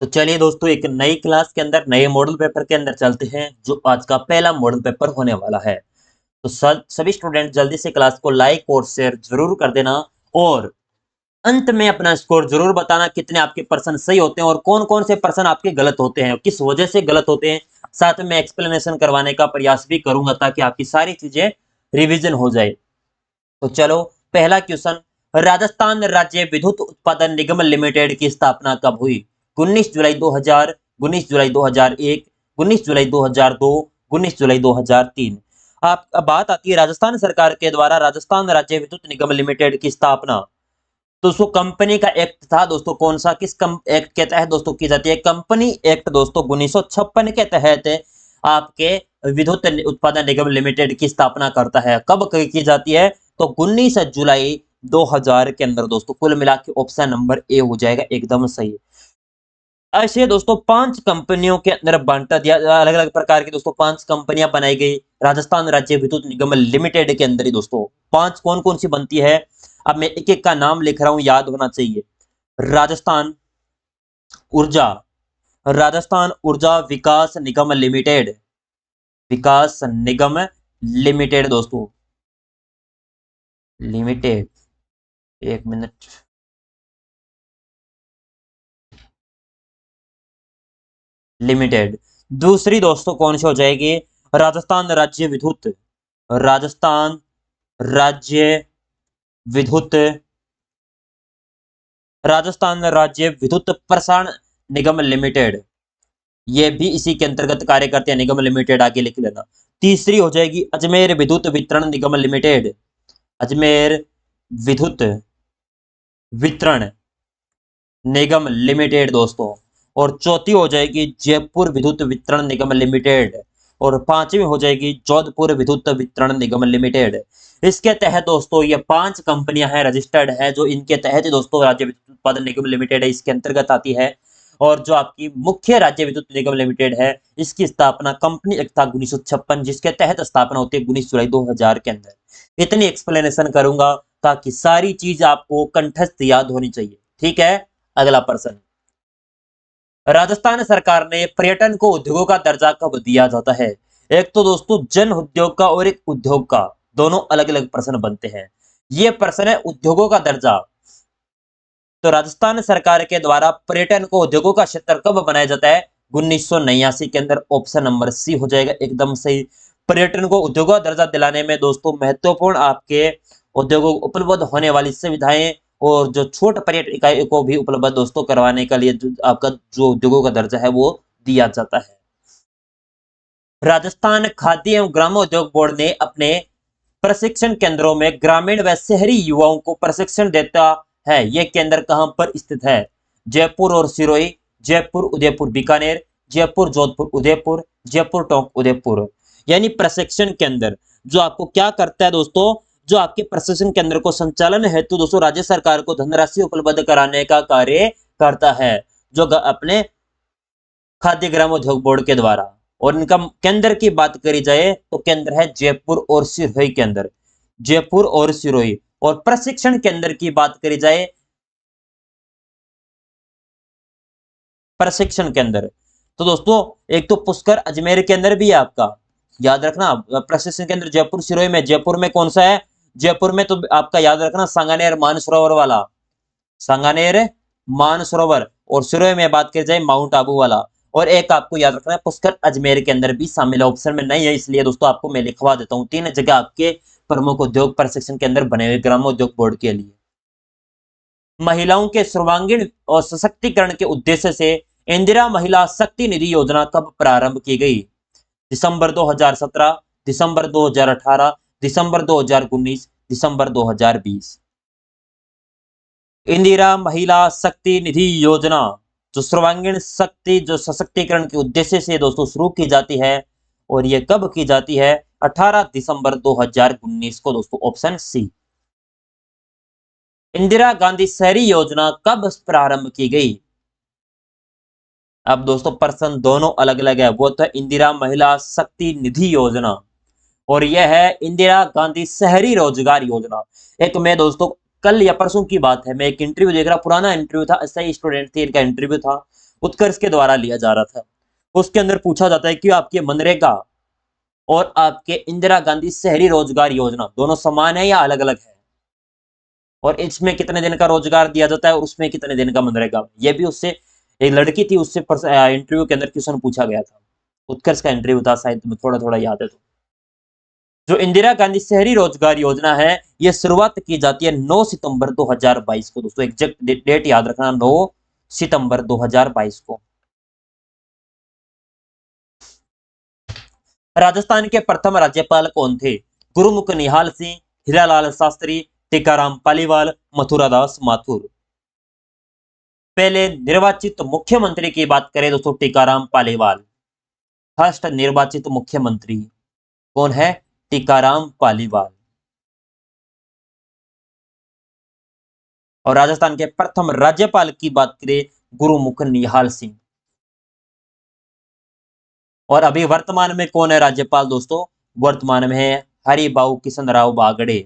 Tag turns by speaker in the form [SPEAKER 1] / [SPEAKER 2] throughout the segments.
[SPEAKER 1] तो चलिए दोस्तों, एक नई क्लास के अंदर नए मॉडल पेपर के अंदर चलते हैं, जो आज का पहला मॉडल पेपर होने वाला है। तो सभी स्टूडेंट जल्दी से क्लास को लाइक और शेयर जरूर कर देना, और अंत में अपना स्कोर जरूर बताना कितने आपके पर्सन सही होते हैं और कौन कौन से पर्सन आपके गलत होते हैं और किस वजह से गलत होते हैं। साथ में एक्सप्लेनेशन करवाने का प्रयास भी करूंगा ताकि आपकी सारी चीजें रिविजन हो जाए। तो चलो, पहला क्वेश्चन। राजस्थान राज्य विद्युत उत्पादन निगम लिमिटेड की स्थापना कब हुई? 19 जुलाई 2000, 19 जुलाई 2001, 19 जुलाई 2002, 19 जुलाई 2003। आप अब बात आती है राजस्थान सरकार के द्वारा राजस्थान राज्य विद्युत निगम लिमिटेड की स्थापना। तो उसको कंपनी का एक्ट था दोस्तों, कौन सा, किस एक्ट के तहत दोस्तों की जाती है? कंपनी एक्ट दोस्तों 1956 के तहत आपके विद्युत उत्पादन निगम लिमिटेड की स्थापना करता है। कब की जाती है? तो 19 जुलाई 2000 के अंदर दोस्तों। कुल मिला के ऑप्शन नंबर ए हो जाएगा एकदम सही। ऐसे दोस्तों 5 कंपनियों के अंदर बांटा दिया, अलग अलग प्रकार की दोस्तों 5 कंपनियां बनाई गई राजस्थान राज्य विद्युत निगम लिमिटेड के अंदर ही दोस्तों। 5 कौन कौन सी बनती है? अब मैं एक एक का नाम लिख रहा हूं, याद होना चाहिए। राजस्थान ऊर्जा, राजस्थान ऊर्जा विकास निगम लिमिटेड, विकास निगम लिमिटेड दोस्तों, लिमिटेड। एक मिनट। लिमिटेड। दूसरी दोस्तों कौन सी हो जाएगी? राजस्थान राज्य विद्युत, राजस्थान राज्य विद्युत, राजस्थान राज्य विद्युत प्रसारण निगम लिमिटेड। ये भी इसी के अंतर्गत कार्य करते हैं, निगम लिमिटेड आगे लिख लेना। तीसरी हो जाएगी अजमेर विद्युत वितरण निगम लिमिटेड, अजमेर विद्युत वितरण निगम लिमिटेड दोस्तों। और चौथी हो जाएगी जयपुर विद्युत वितरण निगम लिमिटेड। और पांचवी हो जाएगी जोधपुर विद्युत वितरण निगम लिमिटेड। इसके तहत दोस्तों ये 5 कंपनियां हैं, रजिस्टर्ड है, जो इनके तहत दोस्तों राज्य विद्युत उत्पादन निगम लिमिटेड है, इसके अंतर्गत आती है। और जो आपकी मुख्य राज्य विद्युत निगम लिमिटेड है, इसकी स्थापना कंपनी एक्ट था 1956, जिसके तहत स्थापना होती है 19 जुलाई 2000 के अंदर। इतनी एक्सप्लेनेशन करूंगा ताकि सारी चीज आपको कंठस्थ याद होनी चाहिए। ठीक है, अगला प्रश्न। राजस्थान सरकार ने पर्यटन को उद्योगों का दर्जा कब दिया जाता है? एक तो दोस्तों जन उद्योग का और एक उद्योग का, दोनों अलग अलग प्रश्न बनते हैं। ये प्रश्न है उद्योगों का दर्जा। तो राजस्थान सरकार के द्वारा पर्यटन को उद्योगों का क्षेत्र कब बनाया जाता है? 1989 के अंदर। ऑप्शन नंबर सी हो जाएगा एकदम सही। पर्यटन को उद्योगों का दर्जा दिलाने में दोस्तों महत्वपूर्ण आपके उद्योगों को उपलब्ध होने वाली सुविधाएं और जो छोट पर्यटन इकाई को भी उपलब्ध दोस्तों करवाने के लिए आपका जो उद्योगों का दर्जा है वो दिया जाता है। राजस्थान खाद्य एवं ग्रामोद्योग बोर्ड ने अपने प्रशिक्षण केंद्रों में ग्रामीण व शहरी युवाओं को प्रशिक्षण देता है। यह केंद्र कहां पर स्थित है? जयपुर और सिरोही, जयपुर उदयपुर बीकानेर, जयपुर जोधपुर उदयपुर, जयपुर टोंक उदयपुर। यानी प्रशिक्षण केंद्र जो आपको क्या करता है दोस्तों, जो आपके प्रशिक्षण केंद्र को संचालन हेतु दोस्तों राज्य सरकार को धनराशि उपलब्ध कराने का कार्य करता है, जो अपने खाद्य ग्रामोद्योग बोर्ड के द्वारा। और इनका केंद्र की बात करी जाए तो केंद्र है जयपुर और सिरोही के अंदर, जयपुर और सिरोही। और प्रशिक्षण केंद्र की बात करी जाए, प्रशिक्षण केंद्र तो दोस्तों एक तो पुष्कर अजमेर के अंदर भी है आपका, याद रखना। प्रशिक्षण केंद्र जयपुर सिरोही में, जयपुर में कौन सा है? जयपुर में तो आपका याद रखना सांगानेर मानसरोवर वाला, सांगानेर मानसरोवर। और सिरोही में बात करी जाए माउंट आबू वाला। और एक आपको याद रखना है पुष्कर अजमेर के अंदर भी शामिल है, ऑप्शन में नहीं है इसलिए दोस्तों आपको मैं लिखवा देता हूं। 3 जगह आपके प्रमुख उद्योग प्रशिक्षण के अंदर बने हुए ग्रामोद्योग बोर्ड के लिए। महिलाओं के सर्वांगीण और सशक्तिकरण के उद्देश्य से इंदिरा महिला शक्ति निधि योजना कब प्रारंभ की गई? दिसंबर 2017, दिसंबर 2018, दिसंबर 2019, दिसंबर 2020। इंदिरा महिला शक्ति निधि योजना जो सर्वांगीण शक्ति जो सशक्तिकरण के उद्देश्य से दोस्तों शुरू की जाती है, और ये कब की जाती है? 18 दिसंबर 2019 को दोस्तों, ऑप्शन सी। इंदिरा गांधी शहरी योजना कब प्रारंभ की गई? अब दोस्तों प्रश्न दोनों अलग अलग है। वो तो इंदिरा महिला शक्ति निधि योजना, और यह है इंदिरा गांधी शहरी रोजगार योजना। एक मैं दोस्तों कल या परसों की बात है, मैं एक इंटरव्यू देख रहा, पुराना इंटरव्यू था, ऐसा ही स्टूडेंट थे, इनका इंटरव्यू था। उत्कर्ष के द्वारा लिया जा रहा था। उसके अंदर पूछा जाता है कि आपके मनरेगा और आपके इंदिरा गांधी शहरी रोजगार योजना दोनों समान है या अलग अलग है, और इसमें कितने दिन का रोजगार दिया जाता है और उसमें कितने दिन का मनरेगा। ये भी उससे, एक लड़की थी, उससे इंटरव्यू के अंदर क्वेश्चन पूछा गया था। उत्कर्ष का इंटरव्यू था, शायद तुम्हें थोड़ा थोड़ा याद है तो। जो इंदिरा गांधी शहरी रोजगार योजना है, ये शुरुआत की जाती है 9 सितंबर 2022 को। दोस्तों एग्जैक्ट डेट याद रखना, 9 सितंबर 2022 को। राजस्थान के प्रथम राज्यपाल कौन थे? गुरुमुख निहाल सिंह, हीरालाल शास्त्री, टीकाराम पालीवाल, मथुरादास माथुर। पहले निर्वाचित मुख्यमंत्री की बात करें दोस्तों, टीकाराम पालीवाल। फर्स्ट निर्वाचित मुख्यमंत्री कौन है? टीकाराम पालीवाल। और राजस्थान के प्रथम राज्यपाल की बात करें, गुरुमुख निहाल सिंह। और अभी वर्तमान में कौन है राज्यपाल दोस्तों? वर्तमान में है हरिभाऊ किशन राव बागड़े।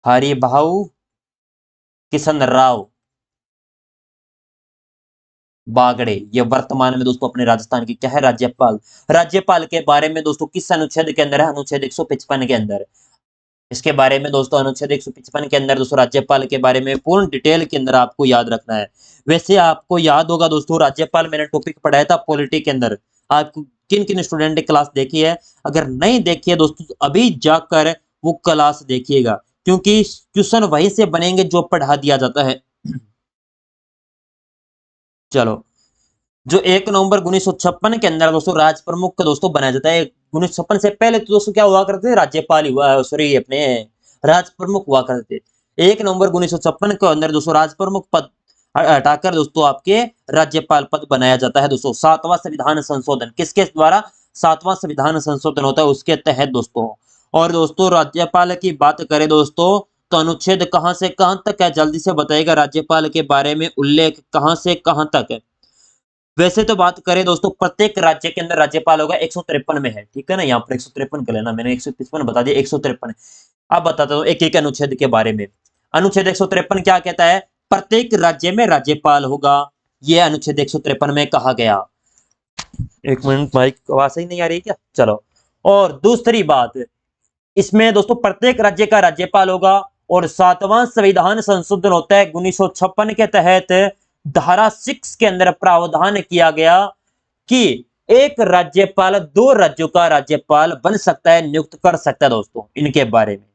[SPEAKER 1] हरिभाऊ किशन राव बागड़े, ये वर्तमान में दोस्तों अपने राजस्थान के क्या है? राज्यपाल। राज्यपाल के बारे में दोस्तों किस अनुच्छेद के अंदर है? अनुच्छेद 155 के अंदर। इसके बारे में दोस्तों अनुच्छेद 155 के अंदर दोस्तों राज्यपाल के बारे में पूर्ण डिटेल के अंदर आपको याद रखना है। वैसे आपको याद होगा दोस्तों, राज्यपाल मैंने टॉपिक पढ़ाया था पॉलिटी के अंदर। आपको किन किन स्टूडेंट ने क्लास देखी है? अगर नहीं देखी है दोस्तों, तो अभी जाकर वो क्लास देखिएगा, क्योंकि क्वेश्चन वहीं से बनेंगे जो पढ़ा दिया जाता है। चलो, जो 1 नवंबर 1956 के अंदर दोस्तों राज प्रमुख का दोस्तों बनाया जाता है। 1956 से पहले तो दोस्तों क्या हुआ करते थे? राज्यपाल ही हुआ, सॉरी अपने राज प्रमुख हुआ करते थे। 1 नवंबर 1956 के अंदर दोस्तों राज प्रमुख पद हटाकर दोस्तों आपके राज्यपाल पद बनाया जाता है दोस्तों। 7वां संविधान संशोधन किसके द्वारा? 7वां संविधान संशोधन होता है उसके तहत दोस्तों। और दोस्तों राज्यपाल की बात करें दोस्तों, तो अनुच्छेद कहां से कहां तक है? जल्दी से बताइएगा, राज्यपाल के बारे में उल्लेख कहां से कहां तक है? वैसे तो बात करें दोस्तों, प्रत्येक राज्य के अंदर राज्यपाल होगा 153 में है, ठीक है ना। यहाँ पर 153 कर लेना, मैंने 155 बता दिया, 153। अब बताता हूँ एक एक अनुच्छेद के बारे में। अनुच्छेद 153 क्या कहता है? प्रत्येक राज्य में राज्यपाल होगा, यह अनुच्छेद 153 में कहा गया। एक मिनट, माइक आवाज सही नहीं आ रही क्या? चलो। और दूसरी बात, इसमें दोस्तों प्रत्येक राज्य का राज्यपाल होगा, और 7वां संविधान संशोधन होता है 1956 के तहत। धारा 6 के अंदर प्रावधान किया गया कि एक राज्यपाल 2 राज्यों का राज्यपाल बन सकता है, नियुक्त कर सकता है दोस्तों इनके बारे में।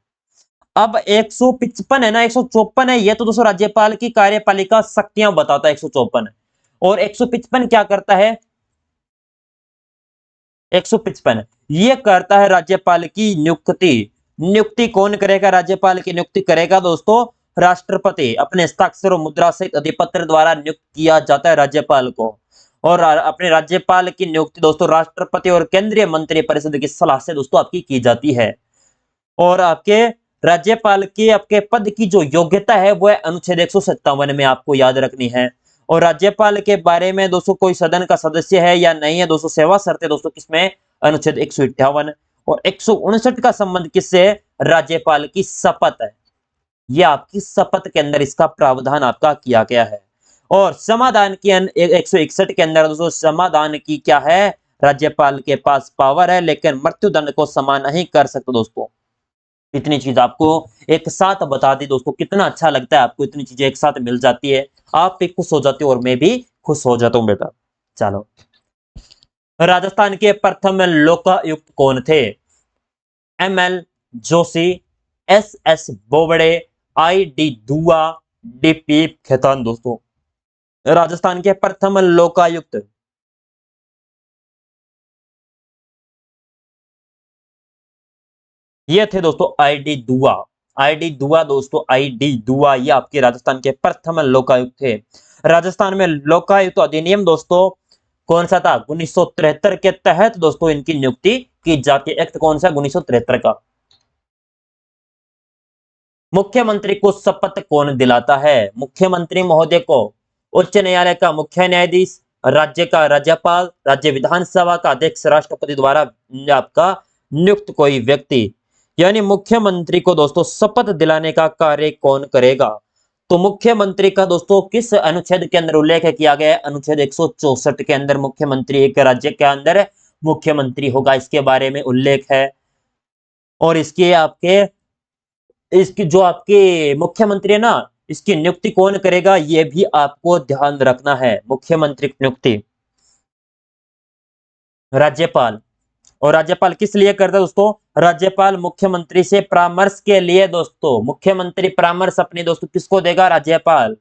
[SPEAKER 1] अब 155 है ना, 154 है, ये तो दोस्तों राज्यपाल की कार्यपालिका शक्तियां बताता है 154। और 155 क्या करता है? 155 ये करता है राज्यपाल की नियुक्ति। नियुक्ति कौन करेगा? राज्यपाल की नियुक्ति करेगा दोस्तों राष्ट्रपति, अपने हस्ताक्षर और मुद्रा सहित अधिपत्र द्वारा नियुक्त किया जाता है राज्यपाल को। और अपने राज्यपाल की नियुक्ति दोस्तों राष्ट्रपति और केंद्रीय मंत्रिपरिषद की सलाह से दोस्तों आपकी की जाती है। और आपके राज्यपाल की आपके पद की जो योग्यता है वो है अनुच्छेद 157 में, आपको याद रखनी है। और राज्यपाल के बारे में दोस्तों कोई सदन का सदस्य है या नहीं है दोस्तों, सेवा शर्तें दोस्तों किसमें? अनुच्छेद 158। और 159 का संबंध किससे? राज्यपाल की शपथ है, यह आपकी शपथ के अंदर इसका प्रावधान आपका किया गया है। और समाधान की 161 के अंदर दोस्तों समाधान की क्या है? राज्यपाल के पास पावर है, लेकिन मृत्युदंड को समा नहीं कर सकते दोस्तों। इतनी चीज आपको एक साथ बता दी दोस्तों, कितना अच्छा लगता है आपको, इतनी चीजें एक साथ मिल जाती है, आप भी खुश हो जाते हो और मैं भी खुश हो जाता हूं बेटा। चलो, राजस्थान के प्रथम लोकायुक्त कौन थे? ML Joshi, SS Bobde, ID दुआ, DP खेतान दोस्तों। राजस्थान के प्रथम लोकायुक्त ये थे दोस्तों ID दुआ। ID दुआ दोस्तों, ID दुआ, ये आपके राजस्थान के प्रथम लोकायुक्त थे। राजस्थान में लोकायुक्त अधिनियम दोस्तों कौन सा था? 1973 के तहत दोस्तों इनकी नियुक्ति की जाती है। एक्ट कौन सा? 1973 का। मुख्यमंत्री को शपथ कौन दिलाता है? मुख्यमंत्री महोदय को उच्च न्यायालय का मुख्य न्यायाधीश, राज्य का राज्यपाल, राज्य विधानसभा का अध्यक्ष, राष्ट्रपति द्वारा आपका नियुक्त कोई व्यक्ति, यानी मुख्यमंत्री को दोस्तों शपथ दिलाने का कार्य कौन करेगा? तो मुख्यमंत्री का दोस्तों किस अनुच्छेद के अंदर उल्लेख किया गया है? अनुच्छेद 164 के अंदर मुख्यमंत्री एक राज्य के अंदर मुख्यमंत्री होगा, इसके बारे में उल्लेख है। और इसकी जो आपके मुख्यमंत्री है ना, इसकी नियुक्ति कौन करेगा, यह भी आपको ध्यान रखना है। मुख्यमंत्री की नियुक्ति राज्यपाल। और राज्यपाल किस लिए करता है दोस्तों? राज्यपाल मुख्यमंत्री से परामर्श के लिए दोस्तों। मुख्यमंत्री परामर्श अपने दोस्तों किसको देगा? राज्यपाल।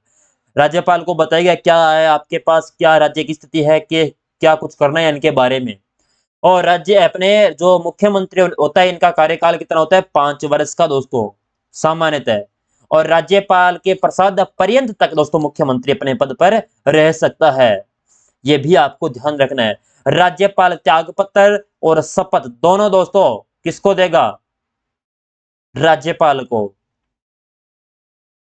[SPEAKER 1] राज्यपाल को बताएगा क्या है आपके पास, क्या राज्य की स्थिति है, कि क्या कुछ करना है इनके बारे में। और राज्य अपने जो मुख्यमंत्री होता है, इनका कार्यकाल कितना होता है? 5 वर्ष का दोस्तों, सामान्यतः। और राज्यपाल के प्रसाद पर्यंत तक दोस्तों मुख्यमंत्री अपने पद पर रह सकता है। यह भी आपको ध्यान रखना है। राज्यपाल त्यागपत्र और शपथ दोनों दोस्तों किसको देगा? राज्यपाल को।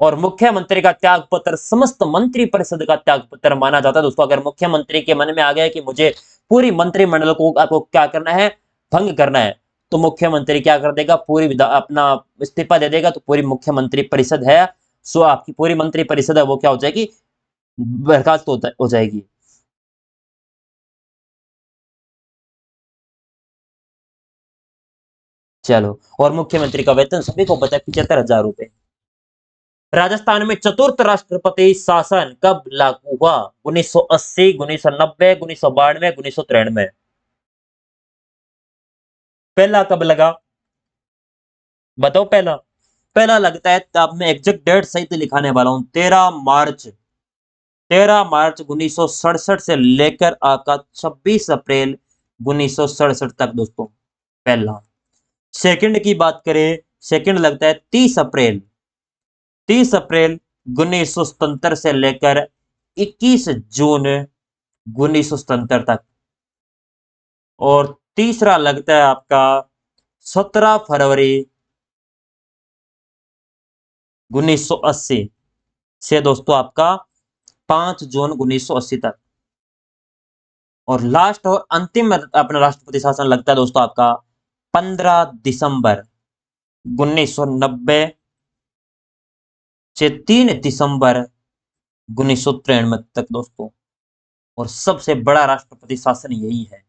[SPEAKER 1] और मुख्यमंत्री का त्यागपत्र समस्त मंत्रिपरिषद का त्यागपत्र माना जाता है दोस्तों। अगर मुख्यमंत्री के मन में आ गया कि मुझे पूरी मंत्रिमंडल को आपको क्या करना है? भंग करना है, तो मुख्यमंत्री क्या कर देगा? पूरी अपना इस्तीफा दे देगा। तो पूरी मुख्यमंत्री परिषद है, सो आपकी पूरी मंत्री परिषद है वो क्या हो जाएगी? बर्खास्त हो जाएगी। चलो, और मुख्यमंत्री का वेतन सभी को पता है, 75,000 रुपए। राजस्थान में चतुर्थ राष्ट्रपति शासन कब लागू हुआ? 1980, 1990, 1992, 1993। पहला कब लगा? बताओ पहला। पहला लगता है, तब मैं एग्जैक्ट डेट सही लिखाने वाला हूं। 13 मार्च, 13 मार्च 1967 से लेकर आका 26 अप्रैल 1967 तक दोस्तों, पहला। सेकंड की बात करें, सेकंड लगता है 30 अप्रैल, 30 अप्रैल 1977 से लेकर 21 जून 1977 तक। और तीसरा लगता है आपका 17 फरवरी 1980 से दोस्तों आपका 5 जून 1980 तक। और लास्ट और अंतिम अपना राष्ट्रपति शासन लगता है दोस्तों आपका 15 दिसंबर 1990 से 3 दिसंबर 1993 तक दोस्तों। और सबसे बड़ा राष्ट्रपति शासन यही है।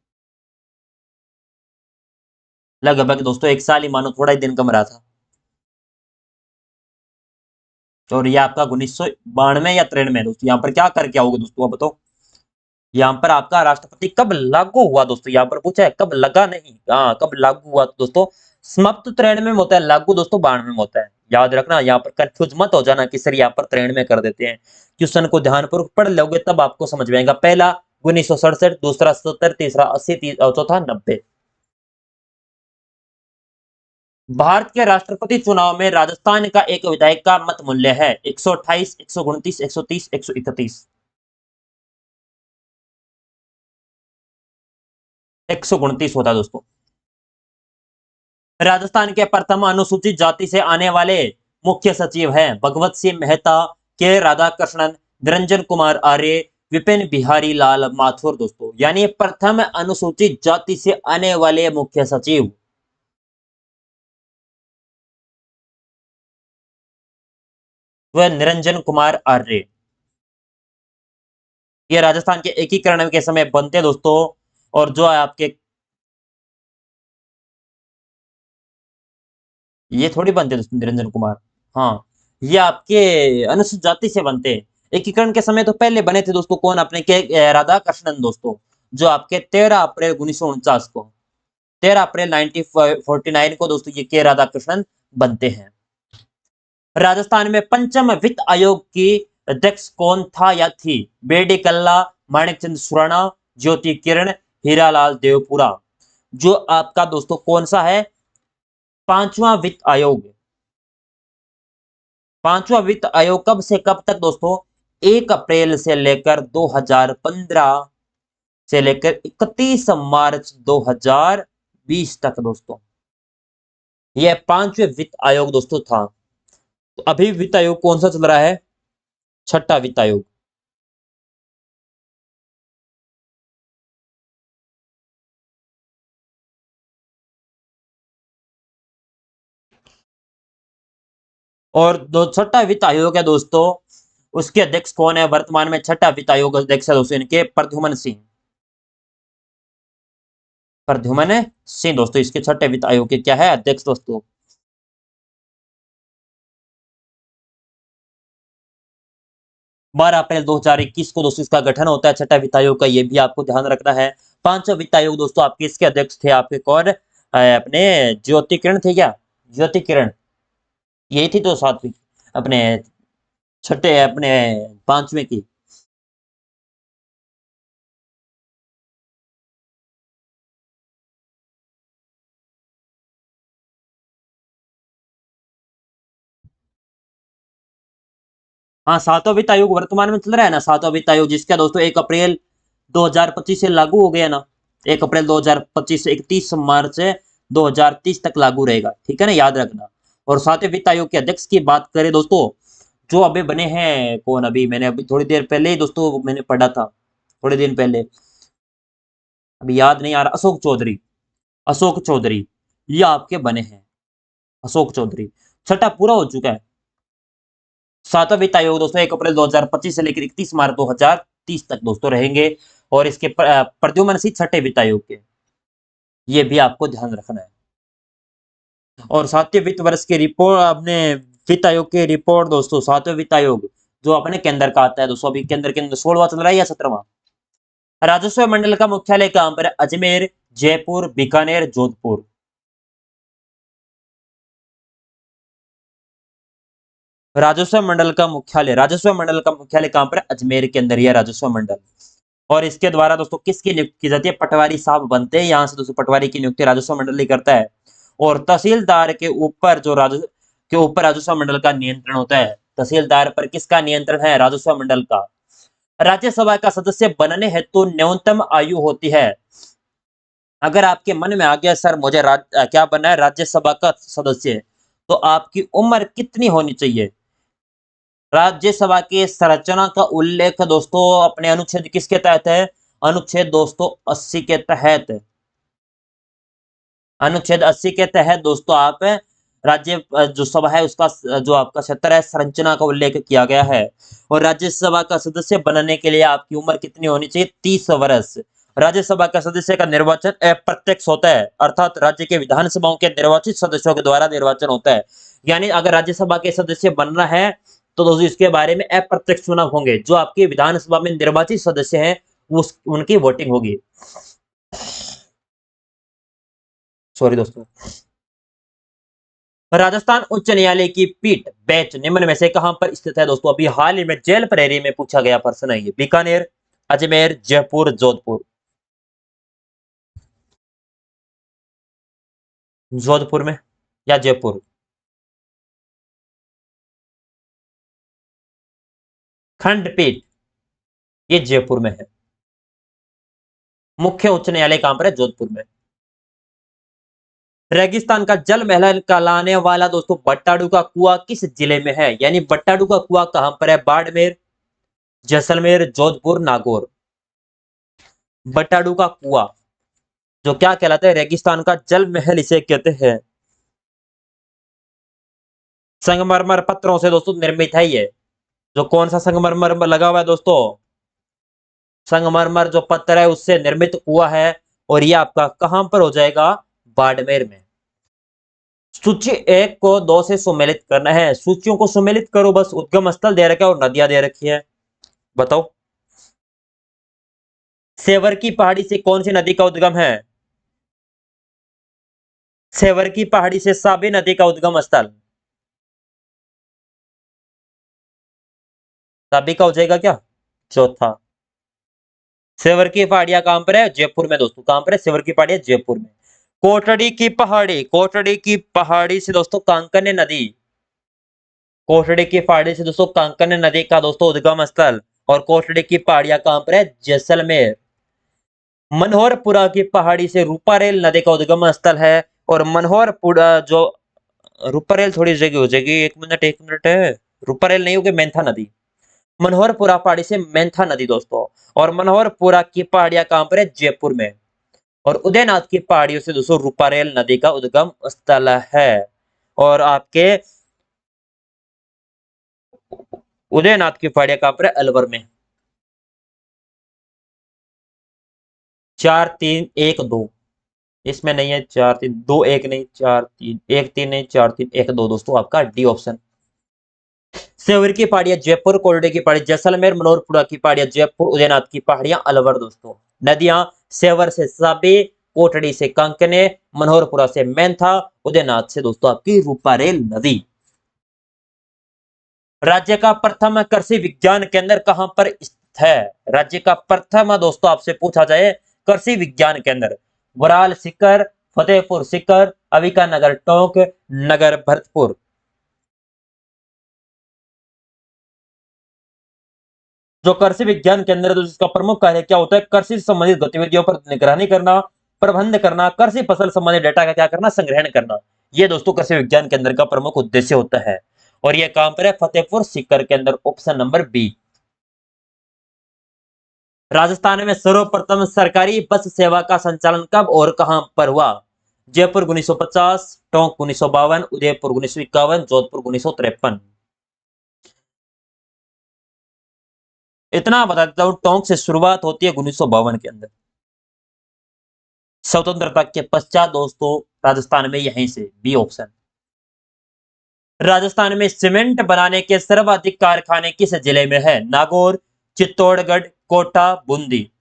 [SPEAKER 1] लगभग दोस्तों 1 साल ही मानो, थोड़ा ही दिन कम रहा था। और ये आपका 1992 या 93 दोस्तों। यहाँ पर क्या करके आओगे दोस्तों, आप बताओ। यहाँ पर आपका राष्ट्रपति कब लागू हुआ दोस्तों, यहाँ पर पूछा है, कब लगा नहीं, हाँ कब लागू हुआ। तो दोस्तों समाप्त 93 में होता है, लागू दोस्तों 92 में होता है। याद रखना, यहाँ पर कंफ्यूज मत हो जाना कि सर यहाँ पर 93 कर देते हैं। क्वेश्चन को ध्यानपूर्वक पढ़ लोगे तब आपको समझ में आएगा। पहला 1967, दूसरा 70, तीसरा 80, चौथा 90। भारत के राष्ट्रपति चुनाव में राजस्थान का एक विधायक का मत मूल्य है 128, 129, 130, 131। 129 होता है दोस्तों। राजस्थान के प्रथम अनुसूचित जाति से आने वाले मुख्य सचिव हैं भगवत सिंह मेहता, के राधाकृष्णन, निरंजन कुमार आर्य, विपिन बिहारी लाल माथुर दोस्तों। यानी प्रथम अनुसूचित जाति से आने वाले मुख्य सचिव वह निरंजन कुमार आर्य। ये राजस्थान के एकीकरण के समय बनते दोस्तों। और जो है आपके, ये थोड़ी बनते दोस्तों निरंजन कुमार, हाँ ये आपके अनुसूचित जाति से बनते हैं। एकीकरण के समय तो पहले बने थे दोस्तों, कौन? अपने के राधा कृष्णन दोस्तों, जो आपके 13 अप्रैल 1949 को, 13 अप्रैल 1949 को दोस्तों ये के राधा कृष्णन बनते हैं। राजस्थान में पंचम वित्त आयोग की अध्यक्ष कौन था या थी? बेडी कल्ला, माणिकचंद सुराणा, ज्योति किरण, हीरालाल देवपुरा। जो आपका दोस्तों कौन सा है? पांचवा वित्त आयोग। पांचवा वित्त आयोग कब से कब तक दोस्तों? 1 अप्रैल से लेकर 2015 से लेकर 31 मार्च 2020 तक दोस्तों। यह पांचवे वित्त आयोग दोस्तों था। तो अभी वित्त आयोग कौन सा चल रहा है? छठा वित्त आयोग। और दो छठा वित्त आयोग है दोस्तों, उसके अध्यक्ष कौन है? वर्तमान में छठा वित्त आयोग अध्यक्ष है दोस्तों इनके प्रद्युमन सिंह। प्रद्युमन सिंह दोस्तों इसके छठे वित्त आयोग के क्या है? अध्यक्ष दोस्तों। 12 अप्रैल 2021 को दोस्तों इसका गठन होता है छठा वित्त आयोग का, ये भी आपको ध्यान रखना है। पांचवा वित्त आयोग दोस्तों आपके इसके अध्यक्ष थे आपके कौन? अपने ज्योति किरण थे क्या? ज्योति किरण, यही थी तो सातवीं अपने छठे अपने पांचवें की। हाँ, सातवां वित्त आयोग वर्तमान में चल रहा है ना, सातवां वित्त आयोग जिसका दोस्तों 1 अप्रैल 2025 से लागू हो गया ना। 1 अप्रैल 2025 से 31 मार्च 2030 तक लागू रहेगा, ठीक है ना, याद रखना। और सातवें वित्त आयोग के अध्यक्ष की बात करें दोस्तों, जो अभी बने हैं कौन? अभी मैंने अभी थोड़ी देर पहले ही दोस्तों मैंने पढ़ा था, थोड़े दिन पहले, अभी याद नहीं आ रहा। अशोक चौधरी, अशोक चौधरी ये आपके बने हैं, अशोक चौधरी। छठा पूरा हो चुका है। सातवां वित्त आयोग दोस्तों 1 अप्रैल 2025 से लेकर 31 मार्च 2030 तक दोस्तों रहेंगे। और इसके प्रद्युमन सिंह छठे वित्त आयोग के, ये भी आपको ध्यान रखना है। और सातवें वित्त वर्ष की रिपोर्ट अपने वित्त आयोग की रिपोर्ट दोस्तों, सातवें वित्त आयोग जो अपने केंद्र का आता है दोस्तों, अभी केंद्र के अंदर 16वां चल रहा है या 17वां? राजस्व मंडल का मुख्यालय कहां पर है? अजमेर, जयपुर, बीकानेर, जोधपुर। राजस्व मंडल का मुख्यालय कहां पर है? अजमेर के अंदर यह राजस्व मंडल। और इसके द्वारा दोस्तों किसकी नियुक्ति की जाती है? पटवारी साहब बनते हैं यहाँ से दोस्तों, पटवारी की नियुक्ति राजस्व मंडल ही करता है। और तहसीलदार के ऊपर जो राजस्व मंडल का नियंत्रण होता है। तहसीलदार पर किसका नियंत्रण है? राजस्व मंडल का। राज्यसभा का सदस्य बनने हेतु न्यूनतम आयु होती है। अगर आपके मन में आ गया सर मुझे क्या बनना है? राज्यसभा का सदस्य, तो आपकी उम्र कितनी होनी चाहिए? राज्यसभा की संरचना का उल्लेख दोस्तों अपने अनुच्छेद किसके तहत है? अनुच्छेद दोस्तों 80 के तहत। अनुच्छेद 80 के तहत दोस्तों आप राज्य जो सभा है उसका जो आपका क्षेत्र है संरचना का उल्लेख किया गया है। और राज्यसभा का सदस्य बनने के लिए आपकी उम्र कितनी होनी चाहिए? 30 वर्ष। राज्यसभा का सदस्य का निर्वाचन अप्रत्यक्ष होता है, अर्थात राज्य के विधानसभाओं के निर्वाचित सदस्यों के द्वारा निर्वाचन होता है। यानी अगर राज्यसभा के सदस्य बनना है तो दोस्तों इसके बारे में अप्रत्यक्ष चुनाव होंगे, जो आपके विधानसभा में निर्वाचित सदस्य हैं उनकी वोटिंग होगी। सॉरी दोस्तों। राजस्थान उच्च न्यायालय की पीठ बेंच निम्न में से कहां पर स्थित है दोस्तों? अभी हाल ही में जेल प्रहरी में पूछा गया प्रश्न है ये। बीकानेर, अजमेर, जयपुर, जोधपुर। जोधपुर में या जयपुर? खंडपीठ ये जयपुर में है। मुख्य उच्च न्यायालय कहां पर है? जोधपुर में। रेगिस्तान का जल महल कहलाने वाला दोस्तों बट्टाडू का कुआं किस जिले में है? यानी बट्टाडू का कुआं कहां पर है? बाड़मेर, जैसलमेर, जोधपुर, नागौर। बट्टाडू का कुआं जो क्या कहलाता है? रेगिस्तान का जल महल इसे कहते हैं। संगमरमर पत्थरों से दोस्तों निर्मित है ये। जो कौन सा संगमरमर लगा हुआ है दोस्तों? संगमरमर जो पत्थर है उससे निर्मित कुआं है। और ये आपका कहां पर हो जाएगा? बाड़मेर में। सूची 1 को 2 से सुमेलित करना है। सूचियों को सुमेलित करो बस। उद्गम स्थल दे रखा है और नदियां दे रखी है, बताओ। सेवर की पहाड़ी से कौन सी नदी का उद्गम है? सेवर की पहाड़ी से साबी नदी का उद्गम स्थल साबी का हो जाएगा क्या? चौथा। सेवर की पहाड़ियां कहां पर है? जयपुर में दोस्तों। कहां पर है सेवर की पहाड़ियां? जयपुर में। कोटड़ी की पहाड़ी से दोस्तों कांकन्य नदी, कोटड़ी की पहाड़ी से दोस्तों कांकन्य नदी का दोस्तों उद्गम स्थल। और कोटड़ी की पहाड़ियां कहां पर है? जैसलमेर। मनोहरपुरा की पहाड़ी से रूपारेल नदी का उद्गम स्थल है। और मनोहरपुरा जो रूपारेल थोड़ी जगह हो जाएगी, एक मिनट है। रूपारेल नहीं होगी, मेंथा नदी। मनोहरपुरा पहाड़ी से मेंथा नदी दोस्तों। और मनोहरपुरा की पहाड़ियां कहां पर है? जयपुर में। और उदयनाथ की पहाड़ियों से दोस्तों रूपारेल नदी का उद्गम स्थल है। और आपके उदयनाथ की पहाड़ियां कहां पर है? अलवर में। 4 3 1 2, इसमें नहीं है 4 3 2 1 नहीं, 4 3 1 3 नहीं, 4 3 1 2 दोस्तों आपका डी ऑप्शन। सेवर की पहाड़ियां जयपुर, कोरडे की पहाड़ी जैसलमेर, मनोरपुरा की पहाड़ियां जयपुर, उदयनाथ की पहाड़ियां अलवर दोस्तों। नदियां सेवर से साबे, कोटड़ी से कांकने, मनोहरपुरा से मैंथा, उदयनाथ से दोस्तों आपकी रूपारेल नदी। राज्य का प्रथम कृषि विज्ञान केंद्र कहां पर स्थित है? राज्य का प्रथम दोस्तों आपसे पूछा जाए कृषि विज्ञान केंद्र, बराल सीकर, फतेहपुर सीकर, अविका नगर टोंक, नगर भरतपुर। जो कृषि विज्ञान केंद्र है तो जिसका प्रमुख कार्य क्या होता है? कृषि से संबंधित गतिविधियों पर निगरानी करना, प्रबंध करना, कृषि फसल संबंधी डेटा का क्या करना? संग्रहण करना। ये दोस्तों कृषि विज्ञान केंद्र का प्रमुख उद्देश्य होता है। और यह कहां पर है? फतेहपुर सीकर के अंदर, ऑप्शन नंबर बी। राजस्थान में सर्वप्रथम सरकारी बस सेवा का संचालन कब और कहां पर हुआ? जयपुर 1950, टोंक 1952, उदयपुर 1951, जोधपुर 1953। इतना बता देता हूं, टोंक से शुरुआत होती है 1952 के अंदर। स्वतंत्रता के पश्चात दोस्तों राजस्थान में यहीं से, बी ऑप्शन। राजस्थान में सीमेंट बनाने के सर्वाधिक कारखाने किस जिले में है? नागौर, चित्तौड़गढ़, कोटा, बूंदी।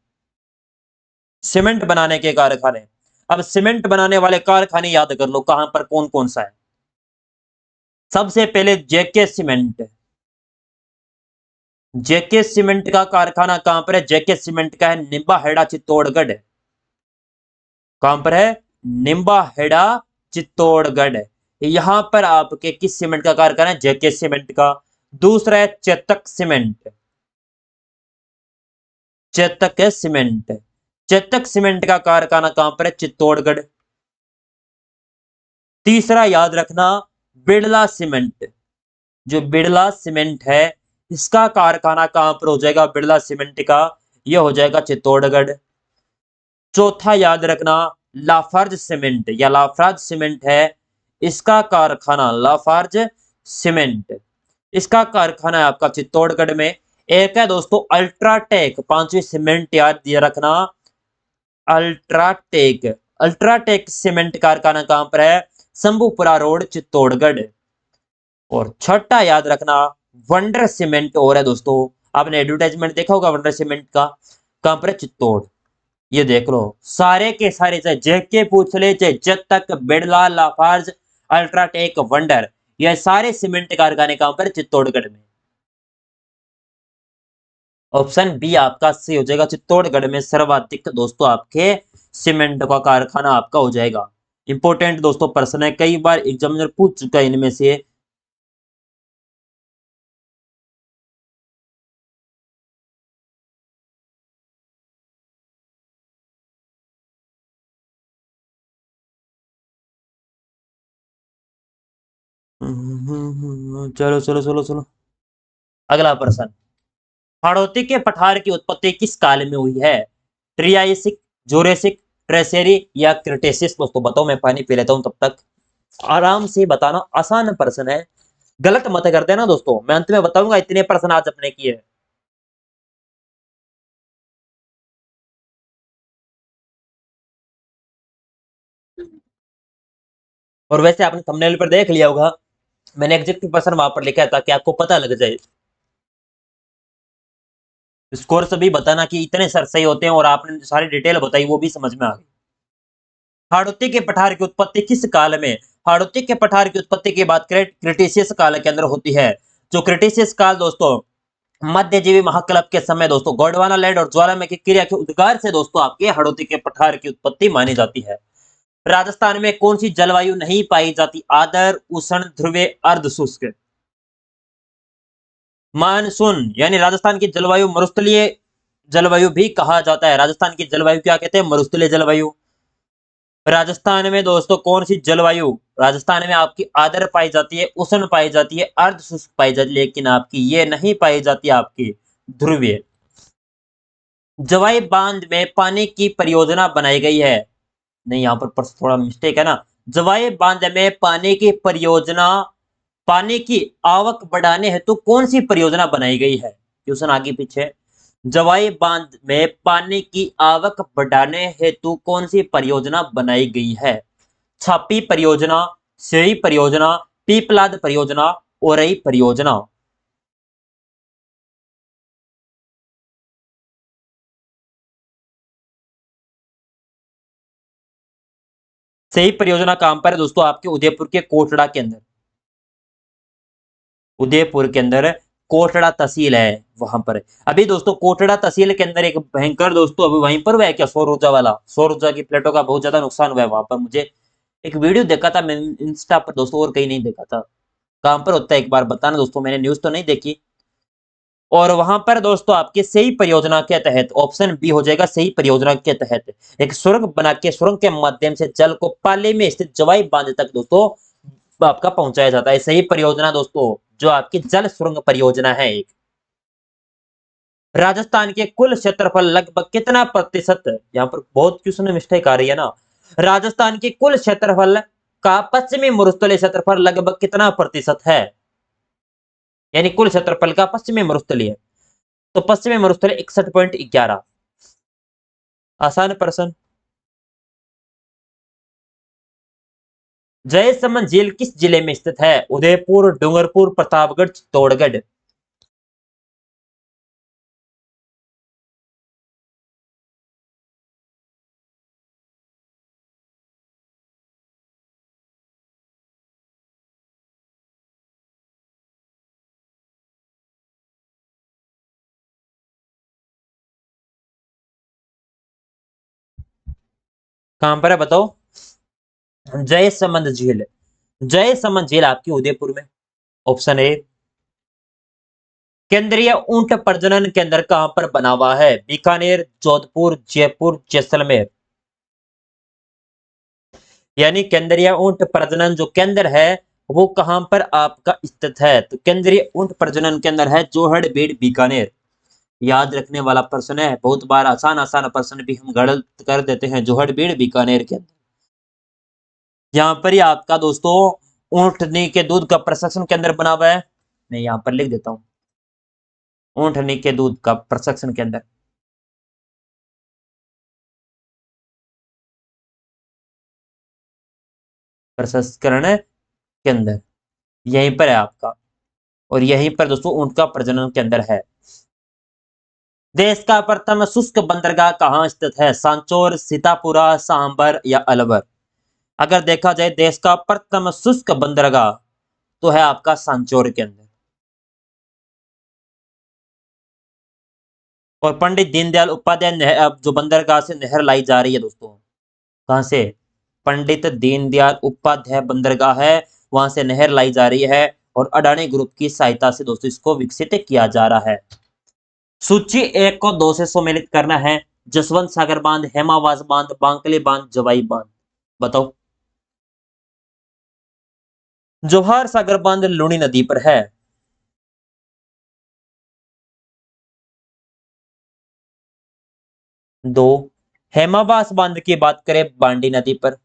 [SPEAKER 1] सीमेंट बनाने के कारखाने। अब सीमेंट बनाने वाले कारखाने याद कर लो कहां पर कौन कौन सा है। सबसे पहले जेके सीमेंट। जेके सीमेंट का कारखाना कहां पर है? जेके सीमेंट का है निम्बाहेड़ा चित्तौड़गढ़। कहां पर है? निम्बाहेड़ा चित्तौड़गढ़। यहां पर आपके किस सीमेंट का कारखाना है? जेके सीमेंट का। दूसरा है चेतक सीमेंट। चेतक है सीमेंट। चेतक सीमेंट का कारखाना कहां पर है? चित्तौड़गढ़। तीसरा याद रखना बिड़ला सीमेंट। जो बिड़ला सीमेंट है इसका कारखाना कहां पर हो जाएगा? बिड़ला सीमेंट का यह हो जाएगा चित्तौड़गढ़। चौथा याद रखना लाफार्ज सीमेंट या लाफराज सीमेंट है, इसका कारखाना लाफार्ज सीमेंट, इसका कारखाना है आपका चित्तौड़गढ़ में। एक है दोस्तों अल्ट्राटेक, पांचवी सीमेंट याद दिया रखना, अल्ट्राटेक। अल्ट्राटेक सीमेंट कारखाना कहां पर है? शंभूपुरा रोड चित्तौड़गढ़। और छठा याद रखना वंडर सीमेंट और है दोस्तों, आपने एडवर्टाइजमेंट देखा होगा वंडर सीमेंट का, कहां पर है? चित्तौड़। ये देख लो सारे के सारे, चाहे जेके पूछ ले, चाहे जब तक, बिड़ला, लाफार्ज, अल्ट्राटेक, वंडर, ये सारे सीमेंट कारखाने कहां पर? चित्तौड़गढ़ में। ऑप्शन बी आपका सही हो जाएगा, चित्तौड़गढ़ में सर्वाधिक दोस्तों आपके सीमेंट का कारखाना आपका हो जाएगा। इंपॉर्टेंट दोस्तों प्रश्न है, कई बार एग्जामिनर पूछ चुका है इनमें से। चलो चलो चलो चलो, अगला प्रश्न। हाड़ौती के पठार की उत्पत्ति किस काल में हुई है? ट्रियासिक, जोरेसिक, ट्रेसेरी या क्रिटेशियस? दोस्तों बताओ, मैं पानी पी लेता हूं तब तक। आराम से बताना, आसान प्रश्न है, गलत मत कर देना दोस्तों, मैं अंत में बताऊंगा इतने प्रश्न आज अपने किए। और वैसे आपने थंबनेल पर देख लिया होगा, मैंने एग्जैक्ट प्रश्न वहां पर लिखा है ताकि आपको पता लग जाए। स्कोर से भी बताना कि इतने सर सही होते हैं, और आपने सारी डिटेल बताई वो भी समझ में आ गई। हाड़ौती के पठार की उत्पत्ति किस काल में? हाड़ौती के पठार की उत्पत्ति की बात करें क्रिटेशियस काल के अंदर होती है। जो क्रिटेशियस काल दोस्तों मध्यजीवी महाक्लब के समय दोस्तों गोंडवाना लैंड और ज्वालामुखी क्रिया के उद्गार से दोस्तों आपके हाड़ौती के पठार की उत्पत्ति मानी जाती है। राजस्थान में कौन सी जलवायु नहीं पाई जाती? आर्द्र, उष्ण, ध्रुवीय, अर्ध शुष्क। मानसून यानी राजस्थान की जलवायु मरुस्थलीय जलवायु भी कहा जाता है। राजस्थान की जलवायु क्या कहते हैं? मरुस्थलीय जलवायु। राजस्थान में दोस्तों कौन सी जलवायु, राजस्थान में आपकी आर्द्र पाई जाती है, उष्ण पाई जाती है, अर्ध शुष्क पाई जाती है, लेकिन आपकी ये नहीं पाई जाती आपकी ध्रुवीय। जवाई बांध में पानी की परियोजना बनाई गई है, नहीं यहां पर थोड़ा मिस्टेक है ना, जवाई बांध में पानी की परियोजना पानी की आवक बढ़ाने हेतु कौन सी परियोजना बनाई गई है? क्वेश्चन आगे पीछे। जवाई बांध में पानी की आवक बढ़ाने हेतु कौन सी परियोजना बनाई गई है? छापी परियोजना, सेई परियोजना, पीपलाद परियोजना, ओरई परियोजना। सही परियोजना कहां पर है दोस्तों? आपके उदयपुर के कोटड़ा के अंदर। उदयपुर के अंदर कोटड़ा तहसील है, वहां पर। अभी दोस्तों कोटड़ा तहसील के अंदर एक भयंकर दोस्तों अभी वहीं पर हुआ है क्या, सौर ऊर्जा वाला, सौर ऊर्जा की प्लेटों का बहुत ज्यादा नुकसान हुआ है वहां पर। मुझे एक वीडियो देखा था मैंने इंस्टा पर दोस्तों, और कहीं नहीं देखा था। कहां पर होता है एक बार बताना दोस्तों, मैंने न्यूज तो नहीं देखी। और वहां पर दोस्तों आपके सही परियोजना के तहत ऑप्शन बी हो जाएगा, सही परियोजना के तहत एक सुरंग बना के, सुरंग के माध्यम से जल को पाले में स्थित जवाई बांध तक दोस्तों आपका पहुंचाया जाता है। सही परियोजना दोस्तों जो आपकी जल सुरंग परियोजना है एक। राजस्थान के कुल क्षेत्रफल लगभग कितना प्रतिशत, यहाँ पर बहुत क्वेश्चन में मिस्टेक आ रही है ना। राजस्थान के कुल क्षेत्रफल का पश्चिमी मरुस्थलीय क्षेत्रफल लगभग कितना प्रतिशत है? यानी कुल क्षेत्रफल का पश्चिमी मरुस्थलीय, तो पश्चिमी मरुस्थलीय 61.11। आसान प्रश्न। जयसमंद झील किस जिले में स्थित है? उदयपुर, डूंगरपुर, प्रतापगढ़, चित्तौड़गढ़। कहां पर है बताओ? जयसमंद झील, जयसमंद झील आपकी उदयपुर में। Option A. केंद्रीय ऊंट प्रजनन केंद्र कहां पर बना हुआ है? बीकानेर, जोधपुर, जयपुर, जैसलमेर। यानी केंद्रीय ऊंट प्रजनन जो केंद्र है वो कहां पर आपका स्थित है? तो केंद्रीय ऊंट प्रजनन केंद्र है जोहड़बेड़, बीकानेर। याद रखने वाला प्रश्न है, बहुत बार आसान आसान प्रश्न भी हम गलत कर देते हैं। जोहड़बेड़ बीकानेर के अंदर, यहाँ पर ही आपका दोस्तों ऊंटनी के दूध का प्रसंस्करण केंद्र बना हुआ है। मैं यहाँ पर लिख देता हूँ, ऊंटनी के दूध का प्रसंस्करण केंद्र, प्रसंस्करण केंद्र यहीं पर है आपका। और यहीं पर दोस्तों ऊंट का प्रजनन केंद्र है। देश का प्रथम शुष्क बंदरगाह कहाँ स्थित है? सांचौर, सीतापुरा, सांबर या अलवर। अगर देखा जाए देश का प्रथम शुष्क बंदरगाह तो है आपका सांचौर के अंदर। और पंडित दीनदयाल उपाध्याय जो बंदरगाह से नहर लाई जा रही है दोस्तों, कहां से? पंडित दीनदयाल उपाध्याय बंदरगाह है, वहां से नहर लाई जा रही है। और अडानी ग्रुप की सहायता से दोस्तों इसको विकसित किया जा रहा है। सूची एक को दो से सम्मिलित करना है। जसवंत सागर बांध, हेमावास बांध, बांकली बांध, जवाई बांध। बताओ। जवाहर सागर बांध लूनी नदी पर है। दो। हेमावास बांध की बात करें बांडी नदी पर।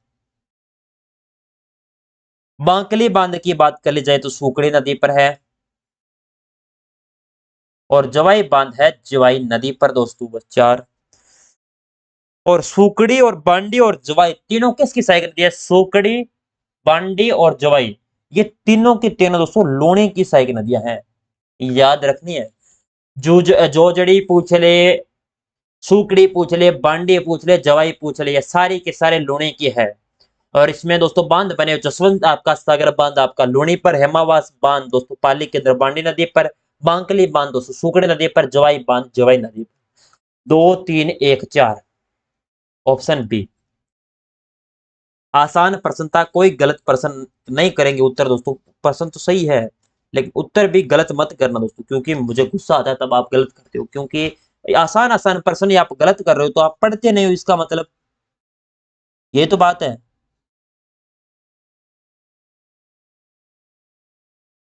[SPEAKER 1] बांकली बांध की बात कर ली जाए तो सुकड़ी नदी पर है। और जवाई बांध है जवाई नदी पर दोस्तों, बस चार। और सुकड़ी और बांडी और जवाई तीनों किसकी सहायक नदी है? सुकड़ी, बांडी और जवाई, ये तीनों की तीनों दोस्तों लूणी की सहायक नदियां हैं। याद रखनी है। जोजड़ी पूछ ले, सुकड़ी पूछ ले, बांडी पूछ ले, जवाई पूछ ले, ये सारी के सारे लूणी की है। और इसमें दोस्तों बांध बने, जसवंत आपका सागर बांध आपका लूणी पर, हेमावास बांध दोस्तों पाली के अंदर बांडी नदी पर, बांकली बांध दोस्तों सुकड़ी नदी पर, जवाई बांध जवाई नदी पर। दो, तीन, एक, चार। Option B. आसान प्रश्न था, कोई गलत प्रश्न नहीं करेंगे उत्तर दोस्तों। प्रश्न तो सही है लेकिन उत्तर भी गलत मत करना दोस्तों, क्योंकि मुझे गुस्सा आता है तब आप गलत करते हो। क्योंकि आसान आसान प्रश्न ही आप गलत कर रहे हो तो आप पढ़ते नहीं हो, इसका मतलब ये तो बात है।